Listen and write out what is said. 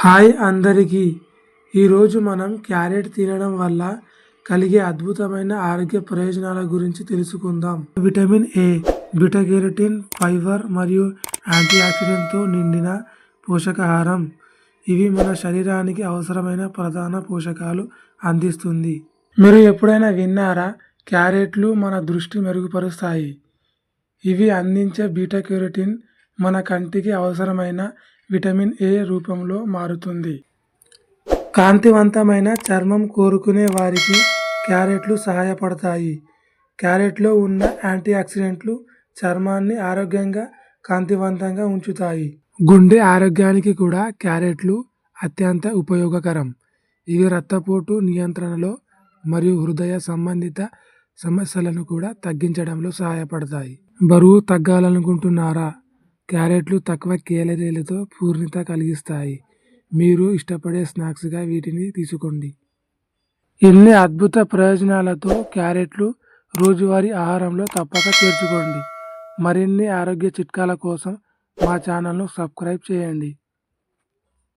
Hi అందరికీ! ఈరోజు మనం క్యారెట్ తినడం వల్ల కలిగే అద్భుతమైన ఆరోగ్య ప్రయోజనాల గురించి తెలుసుకుందాం. Vitamin A, beta carotene, fibre మరియు యాంటీఆక్సిడెంట్తో నిండిన పోషకాహారం. ఇవి మన శరీరానికి అవసరమైన ప్రధాన పోషకాలు అందిస్తుంది. మీరు ఎప్పుడైనా విన్నారా? క్యారెట్లు మన దృష్టి మెరుగుపరుస్తాయి. ఇవి అందించే బీటా కెరోటిన్ మన కంటికి అవసరమైన విటమిన్ ఏ రూపంలో మారుతుంది. కాంతివంతమైన చర్మం కోరుకునే వారికి క్యారెట్లు సహాయపడతాయి. క్యారెట్లో ఉన్న యాంటీఆక్సిడెంట్లు చర్మాన్ని ఆరోగ్యంగా, కాంతివంతంగా ఉంచుతాయి. గుండె ఆరోగ్యానికి కూడా క్యారెట్లు అత్యంత ఉపయోగకరం. ఇవి రక్తపోటు నియంత్రణలో మరియు హృదయ సంబంధిత సమస్యలను కూడా తగ్గించడంలో సహాయపడతాయి. బరువు తగ్గాలనుకుంటున్నారా? క్యారెట్లు తక్కువ కేలరీలతో పూర్ణత కలిగిస్తాయి. మీరు ఇష్టపడే స్నాక్స్గా వీటిని తీసుకోండి. ఇన్ని అద్భుత ప్రయోజనాలతో క్యారెట్లు రోజువారీ ఆహారంలో తప్పక చేర్చుకోండి. మరిన్ని ఆరోగ్య చిట్కాల కోసం మా ఛానల్ను సబ్స్క్రైబ్ చేయండి.